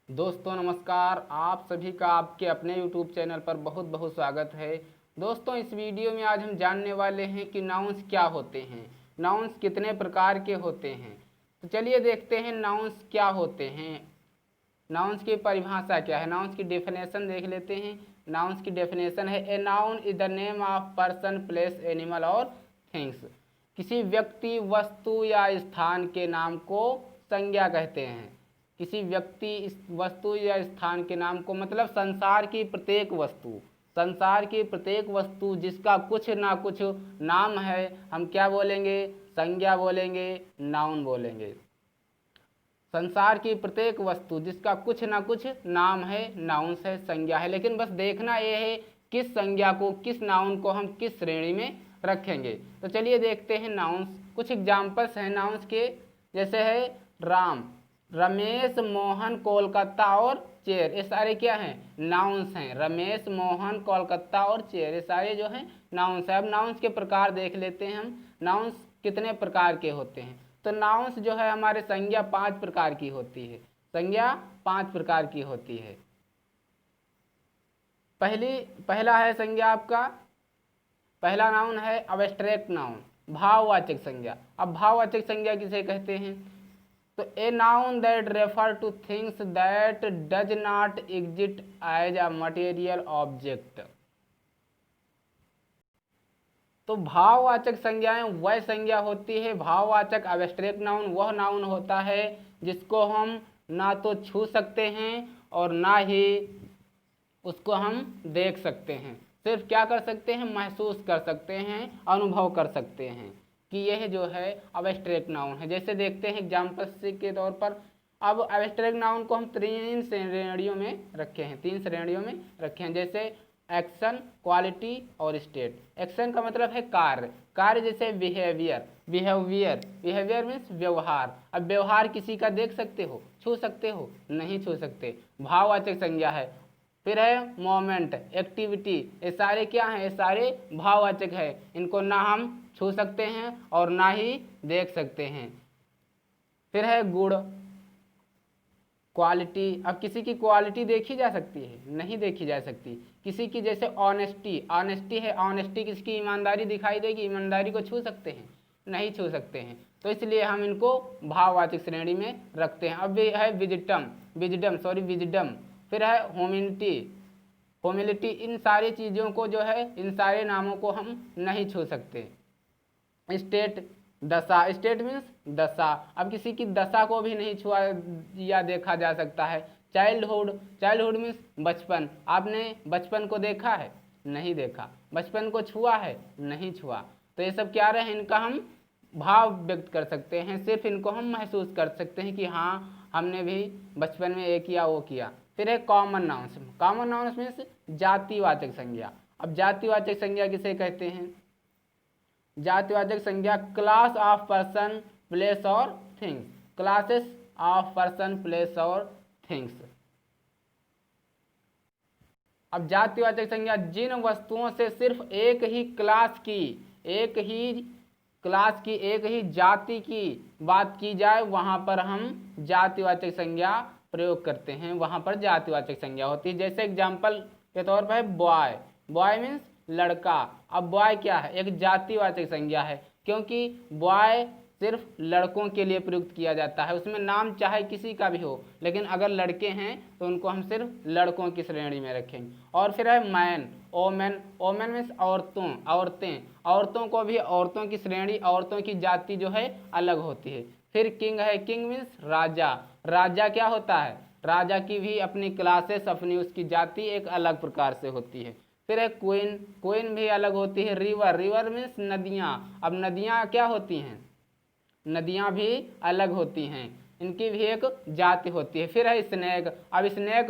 दोस्तों नमस्कार। आप सभी का आपके अपने YouTube चैनल पर बहुत बहुत स्वागत है। दोस्तों इस वीडियो में आज हम जानने वाले हैं कि नाउन्स क्या होते हैं, नाउन्स कितने प्रकार के होते हैं। तो चलिए देखते हैं नाउन्स क्या होते हैं, नाउन्स की परिभाषा क्या है, नाउन्स की डेफिनेशन देख लेते हैं। नाउन्स की डेफिनेशन है a noun is the name of person place animal और थिंग्स। किसी व्यक्ति वस्तु या स्थान के नाम को संज्ञा कहते हैं। किसी व्यक्ति वस्तु या स्थान के नाम को मतलब संसार की प्रत्येक वस्तु, संसार की प्रत्येक वस्तु जिसका कुछ ना कुछ नाम है हम क्या बोलेंगे, संज्ञा बोलेंगे, नाउन बोलेंगे। संसार की प्रत्येक वस्तु जिसका कुछ ना कुछ नाम है, नाउन्स है, संज्ञा है। लेकिन बस देखना यह है किस संज्ञा को, किस नाउन को हम किस श्रेणी में रखेंगे। तो चलिए देखते हैं नाउन्स। कुछ एग्जाम्पल्स हैं नाउन्स के, जैसे है राम, रमेश, मोहन, कोलकाता और चेयर। ये सारे क्या हैं, नाउन्स हैं। रमेश, मोहन, कोलकाता और चेयर, ये सारे जो हैं नाउन्स हैं। अब नाउन्स के प्रकार देख लेते हैं हम, नाउन्स कितने प्रकार के होते हैं। तो नाउन्स जो है हमारे संज्ञा 5 प्रकार की होती है, संज्ञा 5 प्रकार की होती है। पहला है संज्ञा आपका, पहला नाउन है अब्स्ट्रैक्ट नाउन, भाववाचक संज्ञा। अब भाववाचक संज्ञा किसे कहते हैं, तो a noun that refer to things that does not exist as a material object. तो भाववाचक संज्ञाएं वह संज्ञा होती है, भाववाचक अब्स्ट्रैक्ट नाउन वह नाउन होता है जिसको हम ना तो छू सकते हैं और ना ही उसको हम देख सकते हैं। सिर्फ क्या कर सकते हैं, महसूस कर सकते हैं, अनुभव कर सकते हैं कि यह जो है अब्स्ट्रैक्ट नाउन है। जैसे देखते हैं एग्जाम्पल के तौर पर, अब अब्स्ट्रैक्ट नाउन को हम 3 श्रेणियों में रखे हैं, 3 श्रेणियों में रखे हैं। जैसे एक्शन, क्वालिटी और स्टेट। एक्शन का मतलब है कार्य, कार्य जैसे बिहेवियर, बिहेवियर मीन्स व्यवहार। अब व्यवहार किसी का देख सकते हो, छू सकते हो, नहीं छू सकते, भाववाचक संज्ञा है। फिर है मोमेंट, एक्टिविटी, ये सारे क्या हैं, ये सारे भाववाचक है। इनको ना हम छू सकते हैं और ना ही देख सकते हैं। फिर है गुण, क्वालिटी। अब किसी की क्वालिटी देखी जा सकती है, नहीं देखी जा सकती। किसी की जैसे ऑनेस्टी, ऑनेस्टी है, ऑनेस्टी किसी की ईमानदारी दिखाई देगी, ईमानदारी को छू सकते हैं, नहीं छू सकते हैं। तो इसलिए हम इनको भाववाचक श्रेणी में रखते हैं। अब है विजडम। फिर है ह्यूमिलिटी। इन सारी चीज़ों को जो है, इन सारे नामों को हम नहीं छू सकते। स्टेट, दशा, स्टेट मीन्स दशा। अब किसी की दशा को भी नहीं छुआ या देखा जा सकता है। चाइल्डहुड मीन्स बचपन। आपने बचपन को देखा है, नहीं देखा। बचपन को छुआ है, नहीं छुआ। तो ये सब क्या रहे, इनका हम भाव व्यक्त कर सकते हैं, सिर्फ इनको हम महसूस कर सकते हैं कि हाँ हमने भी बचपन में ये किया वो किया। फिर है कॉमन नाउन्स मीन्स जातिवाचक संज्ञा। अब जातिवाचक संज्ञा किसे कहते हैं, जातिवाचक संज्ञा क्लास ऑफ पर्सन, प्लेस और things, classes of person, place और थिंग्स। अब जातिवाचक संज्ञा जिन वस्तुओं से सिर्फ एक ही क्लास की, एक ही जाति की बात की जाए, वहां पर हम जातिवाचक संज्ञा प्रयोग करते हैं, वहां पर जातिवाचक संज्ञा होती है। जैसे एग्जाम्पल के तौर पर बॉय मीन्स लड़का। अब बॉय क्या है, एक जातिवाचक संज्ञा है, क्योंकि बॉय सिर्फ लड़कों के लिए प्रयुक्त किया जाता है। उसमें नाम चाहे किसी का भी हो, लेकिन अगर लड़के हैं तो उनको हम सिर्फ लड़कों की श्रेणी में रखेंगे। और फिर है मैन, ओमेन मीन्स औरतों को भी औरतों की श्रेणी, औरतों की जाति जो है अलग होती है। फिर किंग है, किंग मीन्स राजा क्या होता है, राजा की भी अपनी क्लासेस, अपनी उसकी जाति एक अलग प्रकार से होती है। फिर है क्वीन भी अलग होती है। रिवर मीन्स नदियाँ। अब नदियाँ क्या होती हैं, नदियाँ भी अलग होती हैं, इनकी भी एक जाति होती है। फिर है स्नेक। अब स्नेक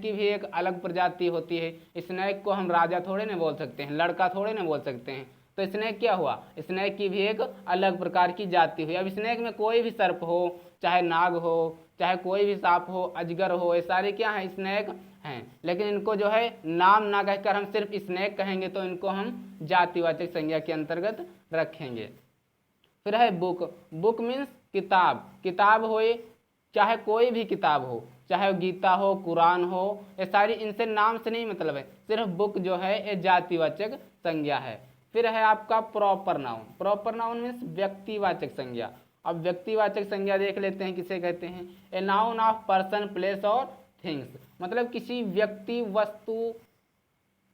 की भी एक अलग प्रजाति होती है। स्नेक को हम राजा थोड़े ना बोल सकते हैं, लड़का थोड़े ना बोल सकते हैं। तो स्नेक क्या हुआ, स्नेक की भी एक अलग प्रकार की जाति हुई। अब स्नेक में कोई भी सर्प हो, चाहे नाग हो, चाहे कोई भी सांप हो, अजगर हो, ये सारे क्या हैं, स्नेक हैं। लेकिन इनको जो है नाम ना कहकर हम सिर्फ स्नेक कहेंगे, तो इनको हम जातिवाचक संज्ञा के अंतर्गत रखेंगे। फिर है बुक मीन्स किताब होए, चाहे कोई भी किताब हो, चाहे गीता हो, कुरान हो, ये सारी इनसे नाम से नहीं मतलब है, सिर्फ बुक जो है ये जातिवाचक संज्ञा है। फिर है आपका proper noun. Proper noun means व्यक्तिवाचक संज्ञा। अब व्यक्तिवाचक संज्ञा देख लेते हैं किसे कहते हैं। A noun of person, place और थिंग्स, मतलब किसी व्यक्ति, वस्तु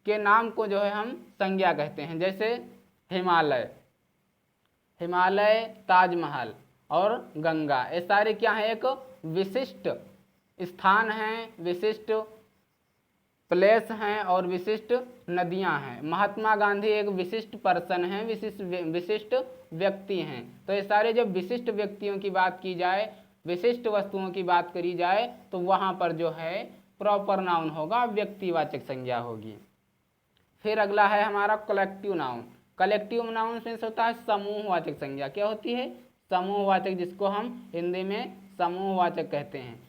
के नाम को जो है हम संज्ञा कहते हैं। जैसे हिमालय, हिमालय, ताजमहल और गंगा, ये सारे क्या है, एक विशिष्ट स्थान हैं, विशिष्ट प्लेस हैं और विशिष्ट नदियां हैं। महात्मा गांधी एक विशिष्ट पर्सन हैं, विशिष्ट व्यक्ति हैं। तो ये सारे जब विशिष्ट व्यक्तियों की बात की जाए, विशिष्ट वस्तुओं की बात करी जाए, तो वहां पर जो है प्रॉपर नाउन होगा, व्यक्तिवाचक संज्ञा होगी। फिर अगला है हमारा collective noun. Collective noun means होता है समूहवाचक संज्ञा। क्या होती है? समूहवाचक, जिसको हम हिंदी में समूहवाचक कहते हैं।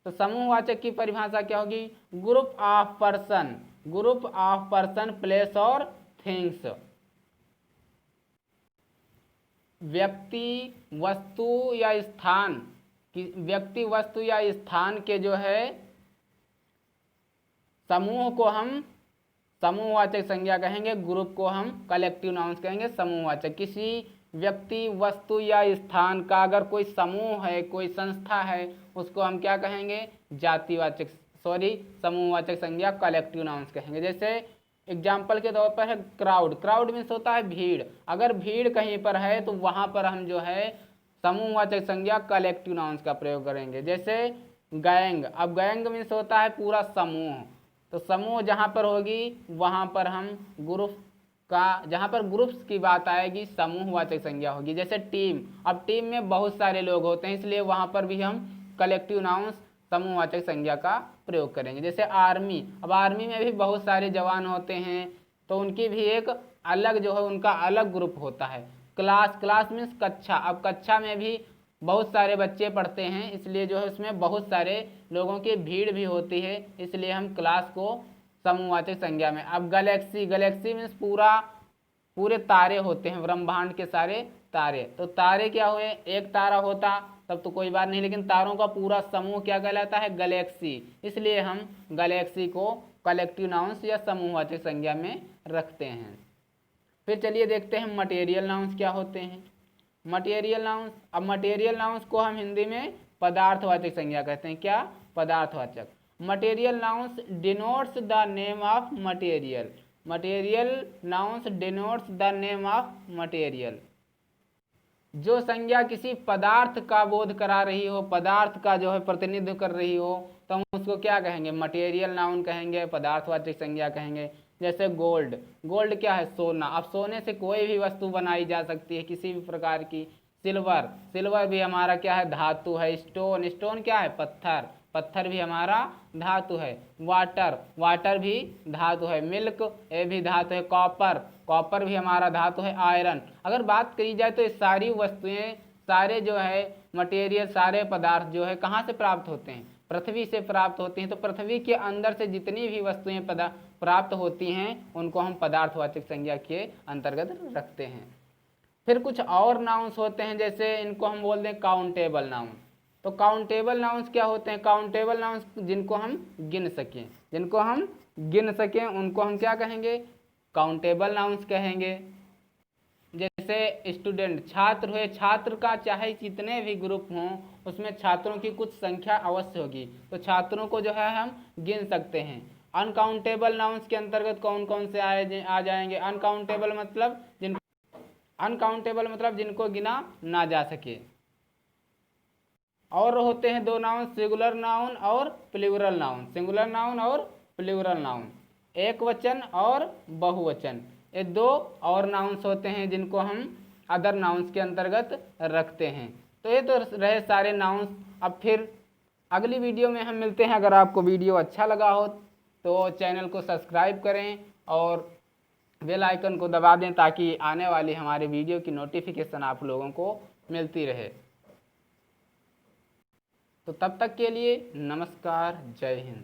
तो समूहवाचक की परिभाषा क्या होगी? Group of person, group of person, place और थिंग्स। व्यक्ति, वस्तु या स्थान, व्यक्ति, वस्तु या स्थान के जो है समूह को हम समूहवाचक संज्ञा कहेंगे, ग्रुप को हम कलेक्टिव नाउन्स कहेंगे, समूहवाचक। किसी व्यक्ति, वस्तु या स्थान का अगर कोई समूह है, कोई संस्था है, उसको हम क्या कहेंगे? जातिवाचक, समूहवाचक संज्ञा, कलेक्टिव नाउन्स कहेंगे। जैसे एग्जाम्पल के तौर पर है क्राउड। क्राउड मीन्स होता है भीड़। अगर भीड़ कहीं पर है तो वहां पर हम जो है समूहवाचक संज्ञा, कलेक्टिव नाउन्स का प्रयोग करेंगे। जैसे गैंग, अब गैंग मीन्स होता है पूरा समूह। तो समूह जहां पर होगी वहां पर हम ग्रुप का, जहां पर ग्रुप्स की बात आएगी, समूहवाचक संज्ञा होगी। जैसे टीम, अब टीम में बहुत सारे लोग होते हैं, इसलिए वहां पर भी हम कलेक्टिव नाउन्स, समूहवाचक संज्ञा का प्रयोग करेंगे। जैसे आर्मी, अब आर्मी में भी बहुत सारे जवान होते हैं, तो उनकी भी एक अलग जो है उनका अलग ग्रुप होता है। क्लास, क्लास मीन्स कक्षा, अब कक्षा में भी बहुत सारे बच्चे पढ़ते हैं, इसलिए जो है उसमें बहुत सारे लोगों की भीड़ भी होती है, इसलिए हम क्लास को समूहवाचक संज्ञा में। अब गैलेक्सी, गैलेक्सी मीन्स पूरे तारे होते हैं, ब्रह्मांड के सारे तारे। तो तारे क्या हुए? एक तारा होता तब तो कोई बात नहीं, लेकिन तारों का पूरा समूह क्या कहलाता है? गैलेक्सी। इसलिए हम गैलेक्सी को कलेक्टिव नाउन्स या समूहवाचक संज्ञा में रखते हैं। फिर चलिए देखते हैं मटेरियल नाउन्स क्या होते हैं। मटेरियल नाउन्स, अब मटेरियल नाउन्स को हम हिंदी में पदार्थवाचक संज्ञा कहते हैं। क्या? पदार्थवाचक। Material nouns denotes the name of material. Material nouns denotes the name of material. जो संज्ञा किसी पदार्थ का बोध करा रही हो, पदार्थ का जो है प्रतिनिधित्व कर रही हो, तो हम उसको क्या कहेंगे? मटेरियल नाउन कहेंगे, पदार्थवाचक संज्ञा कहेंगे। जैसे गोल्ड, गोल्ड क्या है? सोना। अब सोने से कोई भी वस्तु बनाई जा सकती है, किसी भी प्रकार की। सिल्वर, सिल्वर भी हमारा क्या है? धातु है। स्टोन, स्टोन क्या है? पत्थर, पत्थर भी हमारा धातु है। वाटर, वाटर भी धातु है। मिल्क, ये भी धातु है। कॉपर, कॉपर भी हमारा धातु है। आयरन। अगर बात करी जाए तो ये सारी वस्तुएं, सारे जो है मटेरियल, सारे पदार्थ जो है कहाँ से प्राप्त होते हैं? पृथ्वी से प्राप्त होती हैं। तो पृथ्वी के अंदर से जितनी भी वस्तुएं प्राप्त होती हैं उनको हम पदार्थवाचक संज्ञा के अंतर्गत रखते हैं। फिर कुछ और नाउन्स होते हैं, जैसे इनको हम बोलते हैं काउंटेबल नाउन। तो काउंटेबल नाउन्स क्या होते हैं? काउंटेबल नाउन्स जिनको हम गिन सकें, जिनको हम गिन सकें उनको हम क्या कहेंगे? काउंटेबल नाउन्स कहेंगे। जैसे स्टूडेंट, छात्र हुए, छात्र का चाहे जितने भी ग्रुप हों उसमें छात्रों की कुछ संख्या अवश्य होगी, तो छात्रों को जो है हम गिन सकते हैं। अनकाउंटेबल नाउन्स के अंतर्गत कौन कौन से आ जाएंगे? अनकाउंटेबल मतलब जिनको गिना ना जा सके। और होते हैं दो नाउन, सिंगुलर नाउन और प्लूरल नाउन। सिंगुलर नाउन और प्लूरल नाउन, एक वचन और बहुवचन, ये दो और नाउन्स होते हैं जिनको हम अदर नाउन्स के अंतर्गत रखते हैं। तो ये तो रहे सारे नाउन्स। अब फिर अगली वीडियो में हम मिलते हैं। अगर आपको वीडियो अच्छा लगा हो तो चैनल को सब्सक्राइब करें और बेल आइकन को दबा दें ताकि आने वाली हमारे वीडियो की नोटिफिकेशन आप लोगों को मिलती रहे। तो तब तक के लिए नमस्कार, जय हिंद।